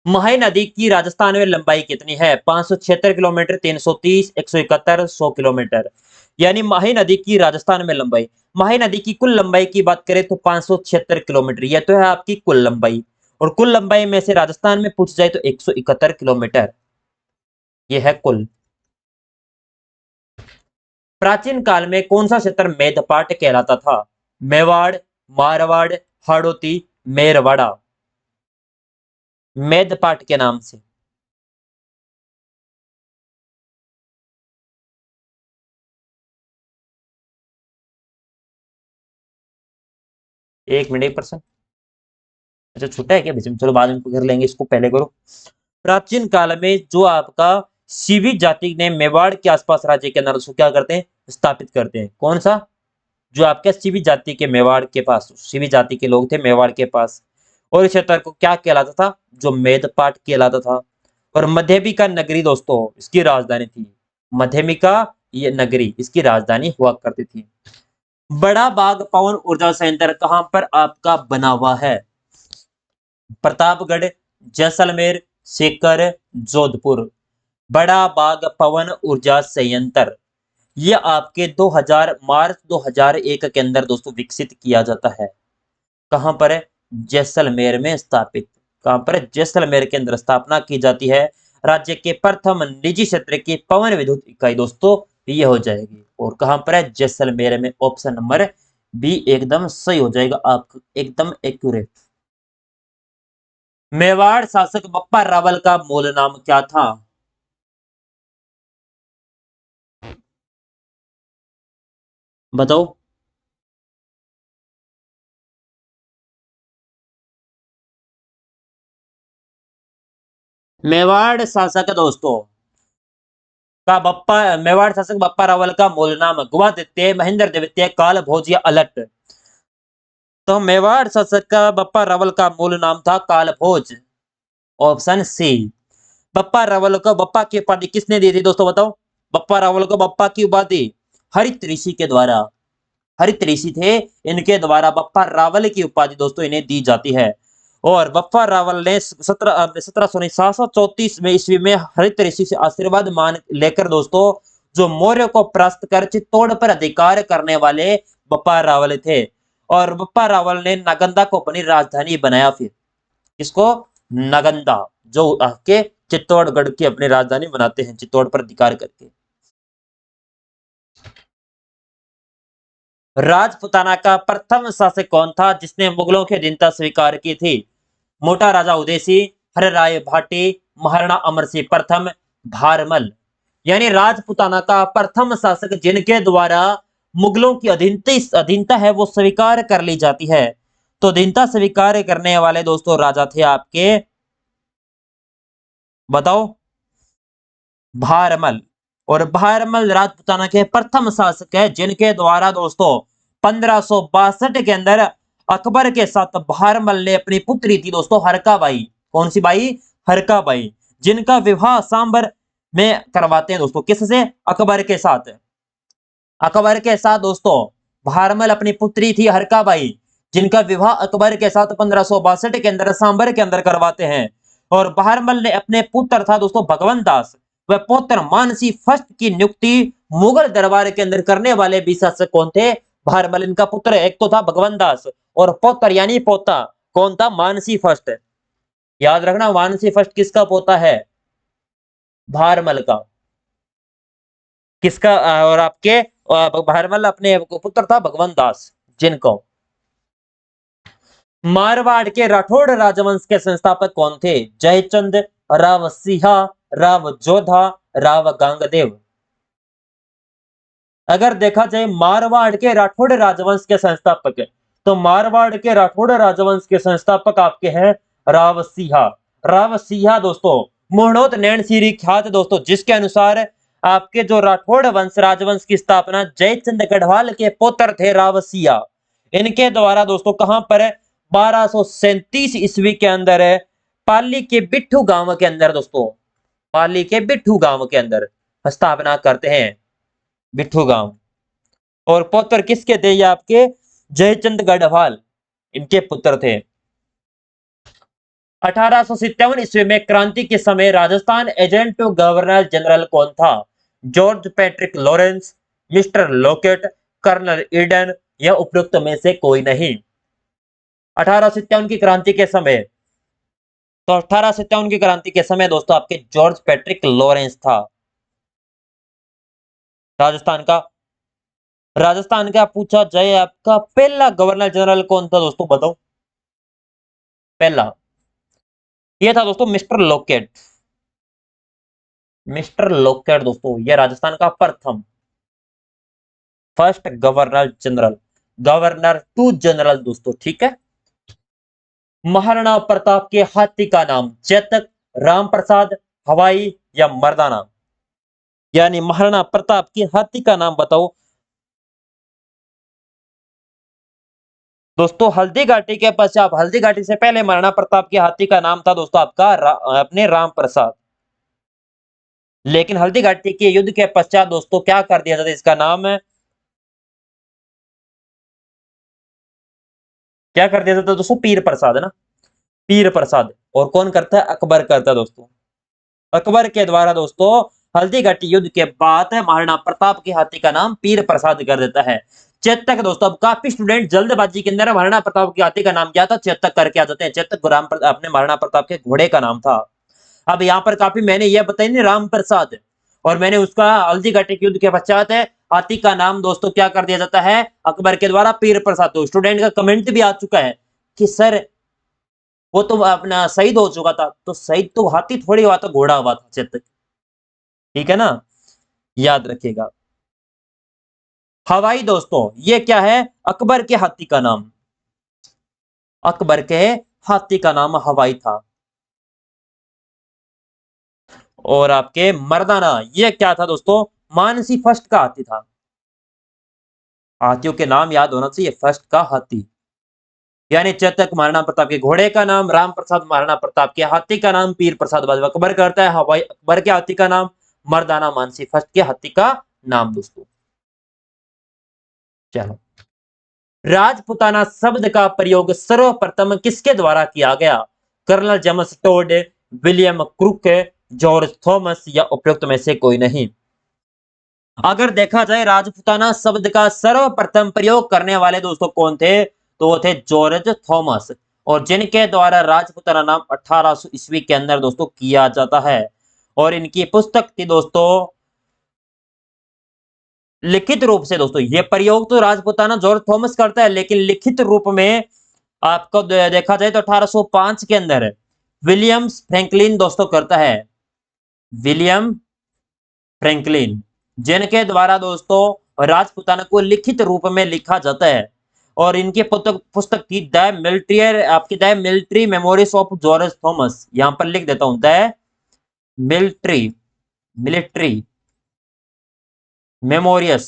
[SPEAKER 1] महाई नदी की राजस्थान में लंबाई कितनी है? 576 किलोमीटर, 330, 171, 100 किलोमीटर। यानी माही नदी की राजस्थान में लंबाई, माही नदी की कुल लंबाई की बात करें तो 576 किलोमीटर, यह तो है आपकी कुल लंबाई। और कुल लंबाई में से राजस्थान में पूछ जाए तो 171 किलोमीटर ये है कुल। प्राचीन काल में कौन सा क्षेत्र मेदपाट कहलाता था? मेवाड़, मारवाड़, हाड़ौती, मेरवाड़ा। मेदपाट के नाम से। एक मिनट, 1%। अच्छा छूटा है क्या बीच में? चलो बाद में कर लेंगे, इसको पहले करो। प्राचीन काल में जो आपका शिवी जाति ने मेवाड़ के आसपास राज्य के अंदर उसको क्या करते हैं? स्थापित करते हैं। कौन सा? जो आपके शिवी जाति के मेवाड़ के पास, शिवी जाति के लोग थे मेवाड़ के पास। और इस क्षेत्र को क्या कहलाता था? जो मेदपाट कहलाता था। और मध्यमिका नगरी दोस्तों इसकी राजधानी थी। मध्यमिका ये नगरी इसकी राजधानी हुआ करती थी। बड़ा बाग पवन ऊर्जा संयंत्र कहां पर आपका बना हुआ है? प्रतापगढ़, जैसलमेर, सीकर, जोधपुर। बड़ा बाग पवन ऊर्जा संयंत्र ये आपके 2000 मार्च 2001 के अंदर दोस्तों विकसित किया जाता है। कहां पर है? जैसलमेर में स्थापित। कहां पर है? जैसलमेर के अंदर स्थापना की जाती है। राज्य के प्रथम निजी क्षेत्र की पवन विद्युत इकाई दोस्तों ये हो जाएगी। और कहां पर है? जैसलमेर में। ऑप्शन नंबर बी एकदम सही हो जाएगा आपका, एकदम एक्यूरेट। मेवाड़ शासक बप्पा रावल का मूल नाम क्या था? बताओ। मेवाड़ शासक दोस्तों का बप्पा मेवाड़ शासक बप्पा रावल का मूल नाम गुवादित्य, महेंद्र द्वितीय, काल भोज या अलट? तो मेवाड़ शासक का बप्पा रावल का मूल नाम था काल भोज। Option C. बप्पा रावल को बप्पा की उपाधि किसने दी थी दोस्तों बताओ? बप्पा रावल को बप्पा की उपाधि हरित ऋषि के द्वारा। हरित ऋषि थे, इनके द्वारा बप्पा रावल की उपाधि दोस्तों इन्हें दी जाती है। और बप्पा रावल ने 1734 में ईस्वी में हरित ऋषि से आशीर्वाद मान लेकर दोस्तों जो मौर्य को परास्त कर चित्तौड़ पर अधिकार करने वाले बप्पा रावल थे। और बप्पा रावल ने नागंदा को अपनी राजधानी बनाया। फिर किसको? नागंदा, जो आपके चित्तौड़गढ़ की अपनी राजधानी बनाते हैं चित्तौड़ पर अधिकार करके। राजपुताना का प्रथम शासक कौन था जिसने मुगलों की अधीनता स्वीकार की थी? मोटा राजा उदयसी, हरराय भाटी, महाराणा अमर सिंह प्रथम, भारमल। यानी राजपुताना का प्रथम शासक जिनके द्वारा मुगलों की अधीनता है वो स्वीकार कर ली जाती है। तो अधीनता स्वीकार करने वाले दोस्तों राजा थे आपके, बताओ, भारमल। और भारमल राजपुताना के प्रथम शासक है जिनके द्वारा दोस्तों 1562 के अंदर अकबर के साथ भारमल ने अपनी पुत्री थी दोस्तों हरकाबाई। कौन सी बाई? हरकाबाई। जिनका विवाह सांबर में करवाते हैं दोस्तों, किससे? अकबर के साथ। अकबर के साथ दोस्तों भारमल अपनी पुत्री थी हरकाबाई, जिनका विवाह अकबर के साथ 1562 के अंदर सांबर के अंदर करवाते हैं। और भारमल ने अपने पुत्र था दोस्तों भगवंत दास व पौत्र मानसी फर्स्ट की नियुक्ति मुगल दरबार के अंदर करने वाले भी शासक कौन थे? भारमल। इनका पुत्र एक तो था भगवंत दास और पौत्र यानी पोता कौन था? मानसी फर्स्ट। याद रखना मानसी फर्स्ट किसका पोता है? भारमल का। किसका? और आपके भारमल अपने पुत्र था भगवंत दास, जिनको मारवाड़ के राठौड़ राजवंश के संस्थापक कौन थे? जयचंद, राव सिंहा, राव जोधा, राव गांगदेव। अगर देखा जाए मारवाड़ के राठौड़ राजवंश के संस्थापक, तो मारवाड़ के राठौड़ राजवंश के संस्थापक आपके हैं राव सिंहा। राव सिंहा दोस्तों मोहनोत नैन सीरी ख्यात दोस्तों, जिसके अनुसार आपके जो राठौड़ वंश राजवंश की स्थापना जयचंद गढ़वाल के पुत्र थे राव सिंहा, इनके द्वारा दोस्तों कहां पर 1237 ईस्वी के अंदर है पाली के बिट्ठू गांव के अंदर दोस्तों, पाली के बिट्ठू गांव के अंदर स्थापना करते हैं। बिट्ठू गांव। और पुत्र किसके थे? ये आपके जयचंद गढ़वाल, इनके पुत्र थे। 1857 ईस्वी में क्रांति के समय राजस्थान एजेंट गवर्नर जनरल कौन था? George Patrick Lawrence, mister Lockett, colonel Eden या उपयुक्त में से कोई नहीं। 1857 की क्रांति के समय तो 1857 की क्रांति के समय दोस्तों आपके जॉर्ज पैट्रिक लॉरेंस था राजस्थान का। राजस्थान का पूछा जाए आपका पहला गवर्नर जनरल कौन था दोस्तों, बताओ। पहला ये था दोस्तों मिस्टर लॉकेट। मिस्टर लॉकेट दोस्तों ये राजस्थान का प्रथम first governor general, governor to general दोस्तों, ठीक है। महाराणा प्रताप के हाथी का नाम चेतक, राम प्रसाद, हवाई या मर्दाना। यानी महाराणा प्रताप के हाथी का नाम बताओ दोस्तों। हल्दी घाटी के पश्चात, हल्दी घाटी से पहले महाराणा प्रताप के हाथी का नाम था दोस्तों आपका अपने राम प्रसाद। लेकिन हल्दी घाटी के युद्ध के पश्चात दोस्तों क्या कर दिया जाता है, इसका नाम है, क्या कर दिया जाता है दोस्तों, पीर प्रसाद है ना, पीर प्रसाद। और कौन करता है, अकबर करता है दोस्तों। अकबर के द्वारा दोस्तों हल्दी घाटी युद्ध के बाद महाराणा प्रताप के हाथी का नाम पीर प्रसाद कर देता है। चेतक दोस्तों, अब काफी स्टूडेंट जल्दबाजी के अंदर महाराणा प्रताप के हाथी का नाम क्या था, चेतक करके आ जाते हैं। चेतक अपने महाराणा प्रताप के घोड़े का नाम था। अब यहाँ पर काफी मैंने यह बताई नहीं राम प्रसाद, और मैंने उसका हल्दी घाटी युद्ध के पश्चात है हाथी का नाम दोस्तों क्या कर दिया जाता है, अकबर के द्वारा पीर प्रसाद। तो स्टूडेंट का कमेंट भी आ चुका है कि सर वो तो अपना शहीद हो चुका था, तो शहीद तो हाथी थोड़ी हुआ था, घोड़ा हुआ था चेतक, ठीक है ना, याद रखिएगा। हवाई दोस्तों ये क्या है, अकबर के हाथी का नाम, अकबर के हाथी का नाम हवाई था। और आपके मर्दाना ये क्या था दोस्तों, मानसी फर्स्ट का हाथी था। हाथियों के नाम याद होना चाहिए, फर्स्ट का हाथी। यानी चेतक महाराणा प्रताप के घोड़े का नाम, राम प्रसाद महाराणा प्रताप के हाथी का नाम, पीर प्रसाद बाद अकबर करता है, हवाई अकबर के हाथी का नाम, मर्दाना मानसी फर्स्ट के हाथी का नाम दोस्तों। चलो, राजपुताना शब्द का प्रयोग सर्वप्रथम किसके द्वारा किया गया, colonel James Tod, William Crooke, George Thomas या उपयुक्त में से कोई नहीं। अगर देखा जाए राजपुताना शब्द का सर्वप्रथम प्रयोग करने वाले दोस्तों कौन थे, तो वो थे जॉर्ज थॉमस, और जिनके द्वारा राजपुताना नाम 1800 ईस्वी के अंदर दोस्तों किया जाता है। और इनकी पुस्तक थी दोस्तों लिखित रूप से दोस्तों, ये प्रयोग तो राजपुताना जॉर्ज थॉमस करता है, लेकिन लिखित रूप में आपको देखा जाए तो 1805 के अंदर विलियम्स फ्रैंकलिन दोस्तों करता है, विलियम फ्रैंकलिन, जिनके द्वारा दोस्तों राजपुताना को लिखित रूप में लिखा जाता है। और इनकी पुस्तक पुस्तक थी द मिलिट्री, आपकी the military memories of George Thomas, यहां पर लिख देता हूं the military, military memories,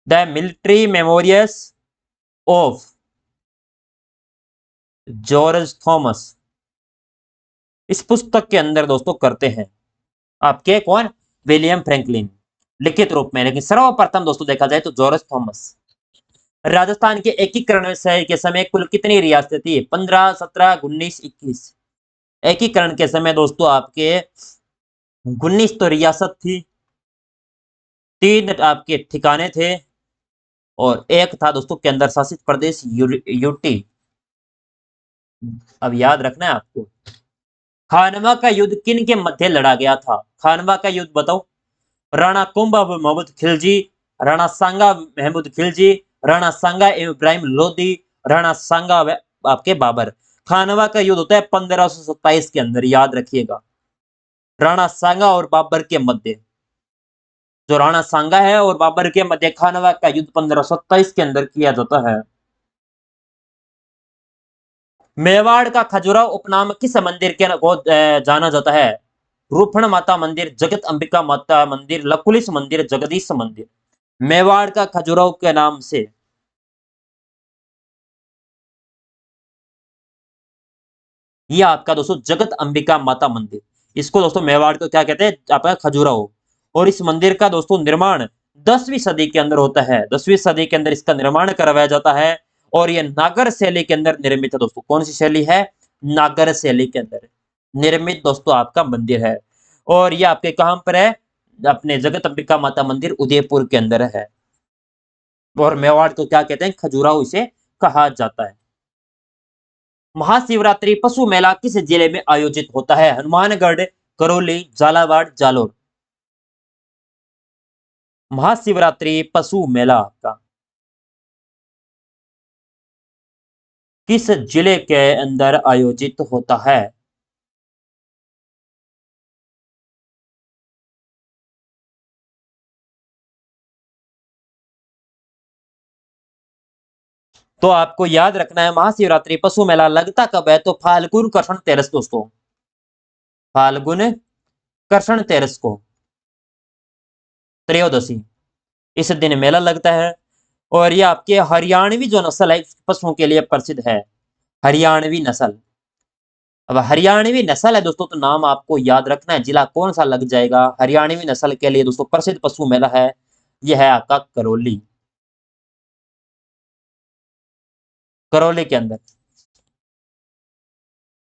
[SPEAKER 1] the military memories of George Thomas. इस पुस्तक के अंदर दोस्तों करते हैं आपके कौन, विलियम फ्रैंकलिन, लिखित रूप में। लेकिन सर्वप्रथम दोस्तों देखा जाए तो जॉर्ज थॉमस। राजस्थान के एकीकरण के समय कुल कितनी रियासतें थी, 15, 17, 19, 21। एकीकरण के समय दोस्तों आपके 19 तो रियासत थी, 3 आपके ठिकाने थे, और एक था दोस्तों केंद्र शासित प्रदेश यूटी। अब याद रखना है आपको। खानवा का युद्ध किन के मध्य लड़ा गया था, खानवा का युद्ध बताओ। राणा कुंभा महमूद खिलजी, राणा सांगा महमूद खिलजी, राणा सांगा इब्राहिम लोदी, राणा सांगा आपके बाबर। खानवा का युद्ध होता है 1527 के अंदर, याद रखिएगा, राणा सांगा और बाबर के मध्य। जो राणा सांगा है और बाबर के मध्य खानवा का युद्ध 1527 के अंदर किया जाता है। मेवाड़ का खजुराहो उपनाम किस मंदिर के को जाना जाता है, रूपण माता मंदिर, जगत अंबिका माता मंदिर, लकुलिस मंदिर, जगदीश मंदिर। मेवाड़ का खजुराहो के नाम से, ये आपका दोस्तों जगत अंबिका माता मंदिर, इसको दोस्तों मेवाड़ को क्या कहते हैं, आपका खजुराहो। और इस मंदिर का दोस्तों निर्माण 10वीं सदी के अंदर होता है, 10वीं सदी के अंदर इसका निर्माण करवाया जाता है। और यह नागर शैली के अंदर निर्मित है दोस्तों, कौन सी शैली है, नागर शैली के अंदर निर्मित दोस्तों आपका मंदिर है। और ये आपके कहां पर है, अपने जगत अंबिका माता मंदिर उदयपुर के अंदर है। और मेवाड़ को क्या कहते हैं, खजुराहो इसे कहा जाता है। महाशिवरात्रि पशु मेला किस जिले में आयोजित होता है? हनुमानगढ़, करौली, झालावाड़, जालोर। महाशिवरात्रि पशु मेला का किस जिले के अंदर आयोजित होता है? तो आपको याद रखना है महाशिवरात्रि पशु मेला लगता कब है? तो फाल्गुन कृष्ण तेरस दोस्तों, फाल्गुन कृष्ण तेरस को, त्रयोदशी, इस दिन मेला लगता है। और ये आपके हरियाणवी जो नस्ल है पशुओं के लिए प्रसिद्ध है, हरियाणवी नस्ल। अब हरियाणवी नस्ल है दोस्तों, तो नाम आपको याद रखना है, जिला कौन सा लग जाएगा। हरियाणवी नस्ल के लिए दोस्तों प्रसिद्ध पशु मेला है, यह है आपका करौली, करौली के अंदर।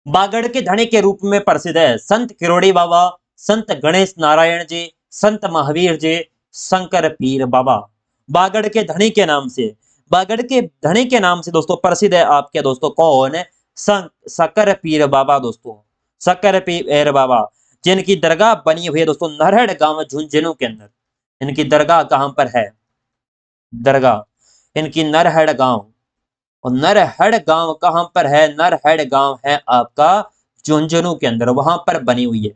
[SPEAKER 1] बागड़ के धनी के रूप में प्रसिद्ध है संत किरोड़ी बाबा, संत गणेश नारायण जी, संत महावीर जी, शंकर पीर बाबा। बागड़ के धनी के नाम से, बागड़ के धनी के नाम से दोस्तों प्रसिद्ध है आपके दोस्तों कौन? संत शक्कर पीर बाबा दोस्तों, शक्कर पीर बाबा, जिनकी दरगाह बनी हुई है दोस्तों नरहड़ गांव झुंझुनू के अंदर। इनकी दरगाह कहां पर है? दरगाह इनकी नरहड़ गांव, और नरहड़ गांव कहां पर है? नरहड़ गांव है आपका झुंझुनू के अंदर, वहां पर बनी हुई है।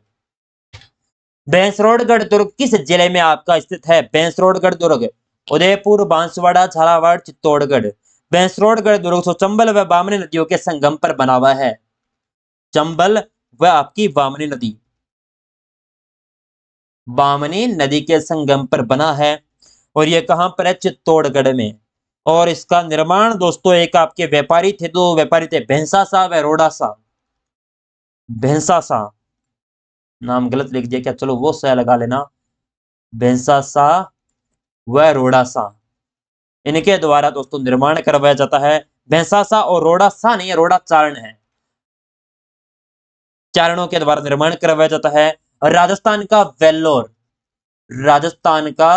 [SPEAKER 1] भैंसरोडगढ़ दुर्ग किस जिले में आपका स्थित है? भैंसरोडगढ़ दुर्ग उदयपुर, बांसवाड़ा, झालावाड़, चित्तौड़गढ़। भैंसरोडगढ़ दुर्ग तो चंबल व बामनी नदियों के संगम पर बना हुआ है, चंबल व आपकी बामनी नदी, बामनी नदी के संगम पर बना है। और ये कहां पर है? चित्तौड़गढ़ में। और इसका निर्माण दोस्तों एक आपके व्यापारी थे, दो व्यापारी थे, भैंसा सा व रोड़ा सा, भैंसा सा, नाम गलत लिख दिया क्या, चलो वो सा लगा लेना, भैंसा सा व रोड़ा सा, इनके द्वारा दोस्तों निर्माण करवाया जाता है। भैंसा सा और रोड़ा सा नहीं है, रोड़ा चारण है, चारणों के द्वारा निर्माण करवाया जाता है। राजस्थान का वेल्लोर, राजस्थान का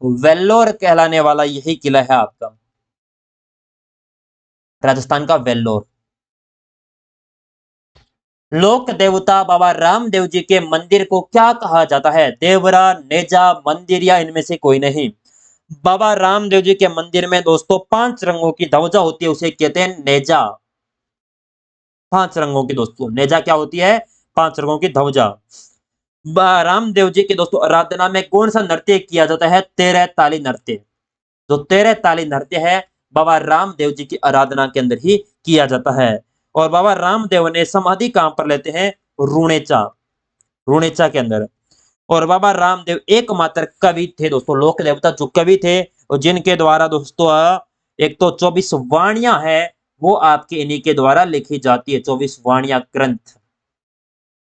[SPEAKER 1] वेल्लोर कहलाने वाला यही किला है आपका, राजस्थान का वेल्लोर। लोक देवता बाबा रामदेव जी के मंदिर को क्या कहा जाता है? देवरा, नेजा, मंदिर या इनमें से कोई नहीं। बाबा रामदेव जी के मंदिर में दोस्तों 5 रंगों की ध्वजा होती है, उसे कहते हैं नेजा। 5 रंगों की दोस्तों नेजा क्या होती है? 5 रंगों की ध्वजा। रामदेव जी के दोस्तों आराधना में कौन सा नृत्य किया जाता है? 13 ताली नृत्य। जो 13 ताली नृत्य है बाबा रामदेव जी की आराधना के अंदर ही किया जाता है। और बाबा रामदेव ने समाधि कहां पर लेते हैं? रुणेचा, रुणेचा के अंदर। और बाबा रामदेव एकमात्र कवि थे दोस्तों, लोक देवता जो कवि थे, और जिनके द्वारा दोस्तों एक तो 24 वाणियां है, वो आपके इन्हीं के द्वारा लिखी जाती है, 24 वाणियां ग्रंथ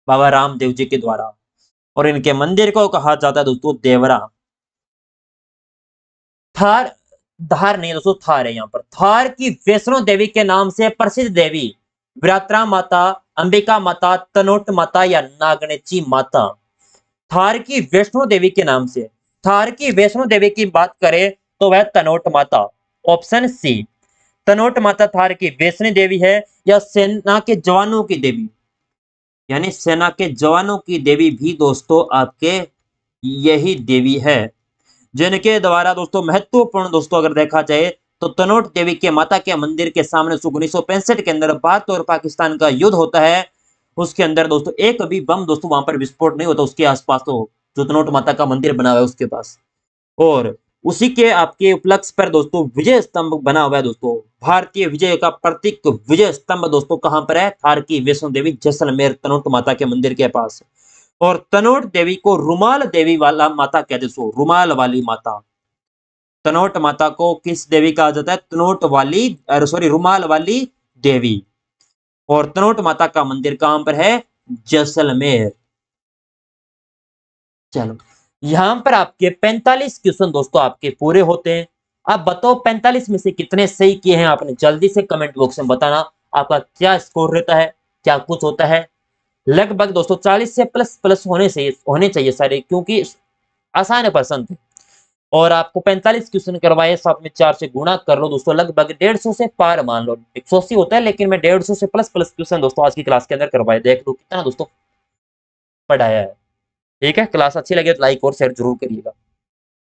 [SPEAKER 1] बाबा रामदेव जी के द्वारा। और इनके मंदिर को कहा जाता है दोस्तों देवरा। थार, धार नहीं दोस्तों, थार है यहाँ पर। थार की वैष्णो देवी के नाम से प्रसिद्ध देवी विरात्रा माता, अंबिका माता, तनोट माता या नागणेची माता। थार की वैष्णो देवी के नाम से, थार की वैष्णो देवी की बात करें तो वह तनोट माता, ऑप्शन सी, तनोट माता थार की वैष्णो देवी है, या सेना के जवानों की देवी, यानी सेना के जवानों की देवी भी दोस्तों आपके यही देवी है, जिनके द्वारा दोस्तों महत्वपूर्ण दोस्तों अगर देखा जाए तो तनोट देवी के माता के मंदिर के सामने 1965 के अंदर भारत और पाकिस्तान का युद्ध होता है। उसके अंदर दोस्तों एक भी बम दोस्तों वहां पर विस्फोट नहीं होता, उसके आसपास तो जो तनोट माता का मंदिर बना हुआ है उसके पास। और उसी के आपके उपलक्ष्य पर दोस्तों विजय स्तंभ बना हुआ है दोस्तों, भारतीय विजय का प्रतीक विजय स्तंभ दोस्तों कहां पर है? थार की वैष्णो देवी जैसलमेर तनोट माता के मंदिर के पास। और तनोट देवी को रुमाल देवी वाला माता कहते, सो रुमाल वाली माता। तनोट माता को किस देवी कहा जाता है? तनोट वाली, सॉरी रुमाल वाली देवी। और तनोट माता का मंदिर कहां पर है? जैसलमेर। चलो, यहां पर आपके 45 क्वेश्चन दोस्तों आपके पूरे होते हैं। आप बताओ 45 में से कितने सही किए हैं आपने? जल्दी से कमेंट बॉक्स में बताना आपका क्या स्कोर रहता है, क्या कुछ होता है। लगभग दोस्तों 40 से प्लस प्लस होने चाहिए सारे, क्योंकि आसान प्रश्न थे। और आपको 45 क्वेश्चन करवाए, साथ में 4 से गुणा कर लो दोस्तों, लगभग 150 से पार मान लो, 180 होता है लेकिन मैं 150 से प्लस प्लस क्वेश्चन दोस्तों आज की क्लास के अंदर करवाए। देख लो कितना दोस्तों पढ़ाया है। ठीक है, क्लास अच्छी लगे तो लाइक और शेयर जरूर करिएगा।